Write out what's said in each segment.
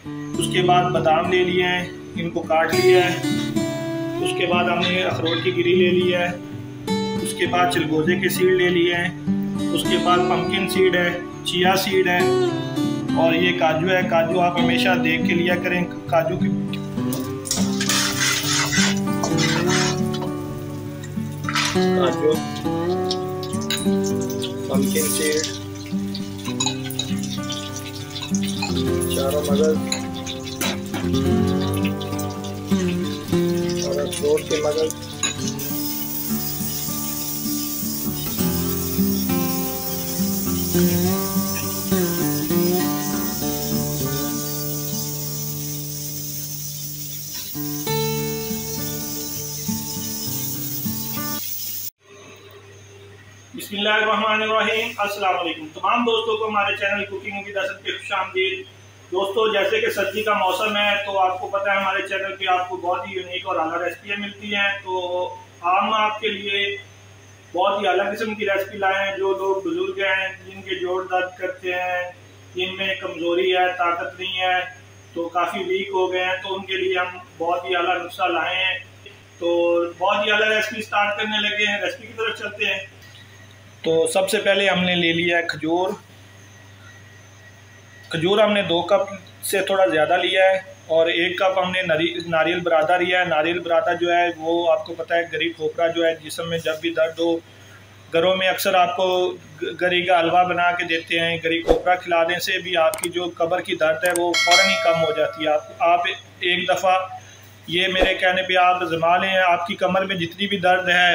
उसके बाद बादाम ले लिए हैं, इनको काट लिया है। उसके बाद हमने अखरोट की गिरी ले ली है। उसके बाद चिलगोजे के सीड ले लिए हैं। उसके बाद पम्पकिन सीड है, चिया सीड है और ये काजू है। काजू आप हमेशा देख के लिया करें। काजू की काजू, पम्पकिन सीड, चारों मगज और अखरोट के मगज। बिस्मिल्लाहिर्रहमानिर्रहीम। अस्सलाम वालेकुम तमाम दोस्तों को हमारे चैनल कुकिंग विद असद पे खुशामदीद। दोस्तों, जैसे कि सर्दी का मौसम है तो आपको पता है हमारे चैनल पे आपको बहुत ही यूनिक और अलग रेसिपियाँ मिलती हैं। तो हम आपके लिए बहुत ही अलग किस्म की रेसिपी लाए हैं। जो लोग बुजुर्ग हैं, जिनके जोड़ दर्द करते हैं, जिनमें कमज़ोरी है, ताकत नहीं है, तो काफ़ी वीक हो गए हैं, तो उनके लिए हम बहुत ही अलग नुस्खा लाए हैं। तो बहुत ही अलग रेसिपी स्टार्ट करने लगे हैं। रेसिपी की तरफ चलते हैं। तो सबसे पहले हमने ले लिया है खजूर। खजूर हमने 2 कप से थोड़ा ज़्यादा लिया है और 1 कप हमने नारियल बुरादा लिया है। नारियल बुरादा जो है वो आपको पता है गरी खोपरा जो है, जिस्म में जब भी दर्द हो, घरों में अक्सर आपको गरी का हलवा बना के देते हैं। गरी खोपरा खिलाने से भी आपकी जो कमर की दर्द है वो फ़ौरन ही कम हो जाती है। आप एक दफ़ा ये मेरे कहने पे आप आज़मा लें। आपकी कमर में जितनी भी दर्द है,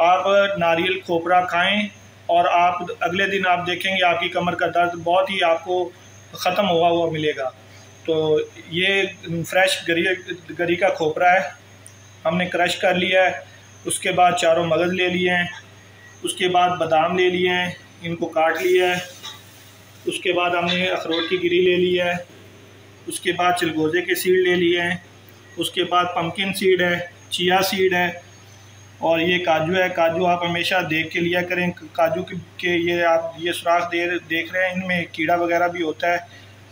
आप नारियल खोपरा खाएं और आप अगले दिन आप देखेंगे आपकी कमर का दर्द बहुत ही आपको ख़त्म हुआ मिलेगा। तो ये फ्रेश गरी का खोपरा है, हमने क्रश कर लिया है। उसके बाद चारों मगज़ ले लिए हैं। उसके बाद बादाम ले लिए हैं, इनको काट लिया है। उसके बाद हमने अखरोट की गिरी ले ली है। उसके बाद चिलगोजे के सीड ले लिए हैं। उसके बाद पम्पकिन सीड है, चिया सीड है और ये काजू है। काजू आप हमेशा देख के लिया करें। काजू के ये आप ये सुराख देख रहे हैं, इनमें कीड़ा वगैरह भी होता है।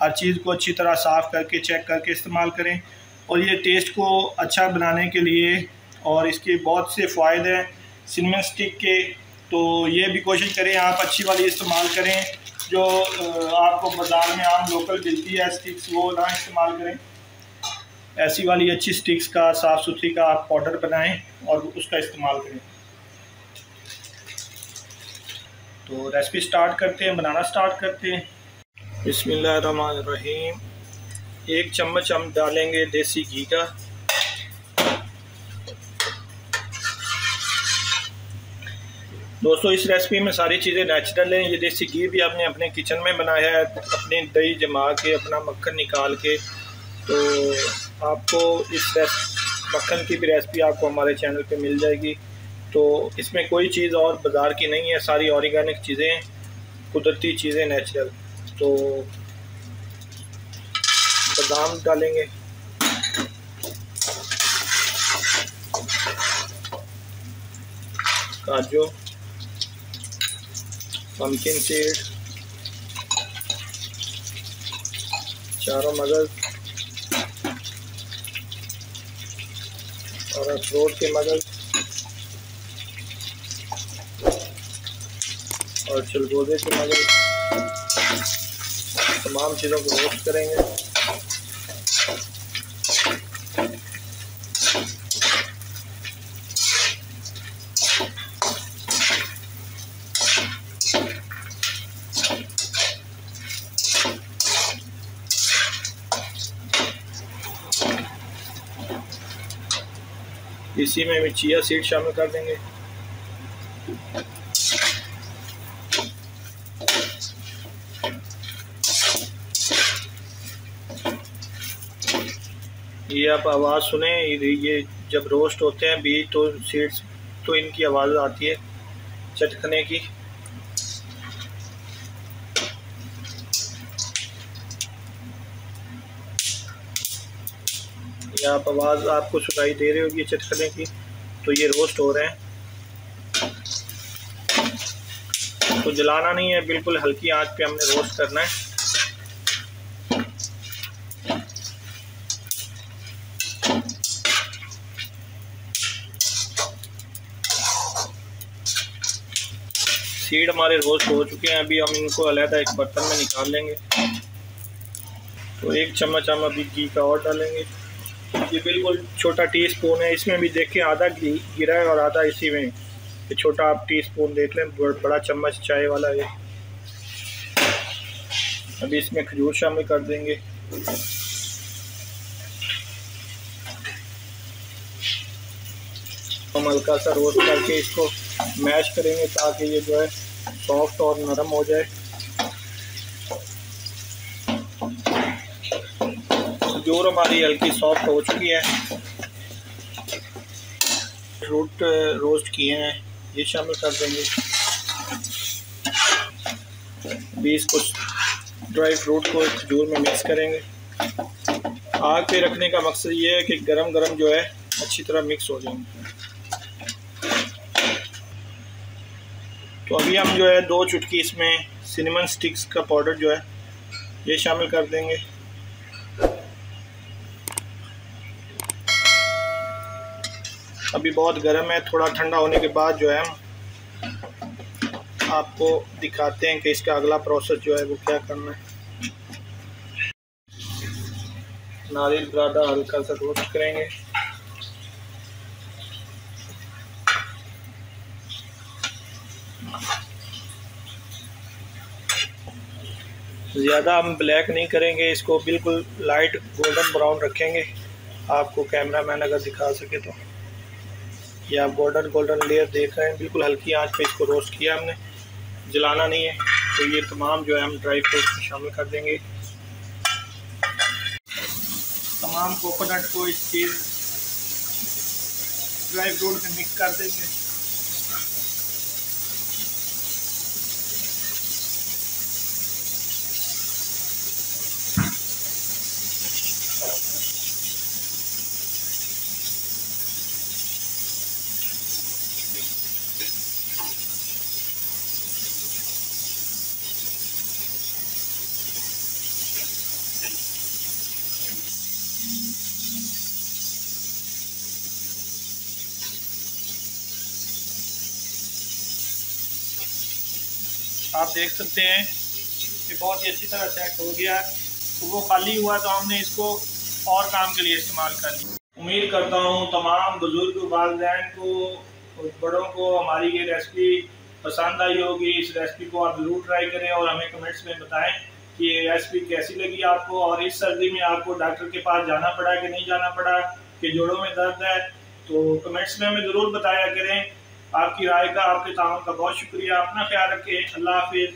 हर चीज़ को अच्छी तरह साफ़ करके चेक करके इस्तेमाल करें। और ये टेस्ट को अच्छा बनाने के लिए और इसके बहुत से फ़ायदे हैं सिनेमन स्टिक के। तो ये भी कोशिश करें आप अच्छी वाली इस्तेमाल करें, जो आपको बाज़ार में आम लोकल मिलती है स्टिक्स, वो ना इस्तेमाल करें। ऐसी वाली अच्छी स्टिक्स का साफ़ सुथरी का आप पाउडर बनाएं और उसका इस्तेमाल करें। तो रेसिपी स्टार्ट करते हैं, बनाना स्टार्ट करते हैं। बिस्मिल्लाहिर्रहमानिर्रहीम। 1 चम्मच हम डालेंगे देसी घी का। दोस्तों, इस रेसिपी में सारी चीज़ें नेचुरल हैं। ये देसी घी भी आपने अपने किचन में बनाया है, अपनी दही जमा के, अपना मक्खन निकाल के। तो आपको इस मक्खन की भी रेसिपी आपको हमारे चैनल पे मिल जाएगी। तो इसमें कोई चीज़ और बाज़ार की नहीं है, सारी ऑर्गेनिक चीज़ें, कुदरती चीज़ें, नेचुरल। तो बादाम डालेंगे, काजू, पम्पकिन सीड, चारों मगज़ और अखरोट के मगज़ और चिलगोजे के मगज़। तमाम चीज़ों को रोस्ट करेंगे। इसी में भी चिया सीड शामिल कर देंगे। ये आप आवाज़ सुने, ये जब रोस्ट होते हैं बीज तो सीड्स, तो इनकी आवाज़ आती है चटकने की। ये आप आवाज़ आपको सुनाई दे रही होगी चटकने की। तो ये रोस्ट हो रहे हैं, तो जलाना नहीं है, बिल्कुल हल्की आंच पे हमने रोस्ट करना है। सीड हमारे रोस्ट हो चुके हैं। अभी हम इनको अलग एक बर्तन में निकाल लेंगे। तो 1 चम्मच हम अभी घी का और डालेंगे। ये बिल्कुल छोटा टीस्पून है, इसमें भी देखिए आधा घी गिरा है और आधा इसी में। ये छोटा आप टीस्पून देख लें, बड़ा चम्मच चाय वाला है। अभी इसमें खजूर शामिल कर देंगे। हम हल्का सा रोस्ट करके इसको मैश करेंगे ताकि ये जो है सॉफ्ट और नरम हो जाए। खजूर हमारी हल्की सॉफ्ट हो चुकी है। फ्रूट रोस्ट किए हैं ये शामिल कर देंगे। अभी इसको ड्राई फ्रूट को खजूर में मिक्स करेंगे। आग पे रखने का मकसद ये है कि गरम गरम जो है अच्छी तरह मिक्स हो जाएंगे। तो अभी हम जो है 2 चुटकी इसमें सिनेमन स्टिक्स का पाउडर जो है ये शामिल कर देंगे। अभी बहुत गर्म है, थोड़ा ठंडा होने के बाद जो है हम आपको दिखाते हैं कि इसका अगला प्रोसेस जो है वो क्या करना है। नारियल बुरादा हल्का सा रोस्ट करेंगे। ज़्यादा हम ब्लैक नहीं करेंगे, इसको बिल्कुल लाइट गोल्डन ब्राउन रखेंगे। आपको कैमरा मैन अगर दिखा सके तो ये आप गोल्डन लेयर देख रहे हैं। बिल्कुल हल्की आंच पे इसको रोस्ट किया हमने, जलाना नहीं है। तो ये तमाम जो है हम ड्राई फ्रूट में शामिल कर देंगे। तमाम कोकोनट को इस चीज़ ड्राई फ्रूट में मिक्स कर देंगे। आप देख सकते हैं कि बहुत ही अच्छी तरह सेट हो गया है। तो वो खाली हुआ तो हमने इसको और काम के लिए इस्तेमाल कर लिया। उम्मीद करता हूँ तमाम बुजुर्ग वालिदैन को और बड़ों को हमारी ये रेसिपी पसंद आई होगी। इस रेसिपी को आप ज़रूर ट्राई करें और हमें कमेंट्स में बताएं कि ये रेसिपी कैसी लगी आपको। और इस सर्दी में आपको डॉक्टर के पास जाना पड़ा कि नहीं जाना पड़ा, कि जोड़ों में दर्द है, तो कमेंट्स में हमें ज़रूर बताया करें। आपकी राय का, आपके ताउन का बहुत शुक्रिया। अपना ख्याल रखें। अल्लाह हाफिज़।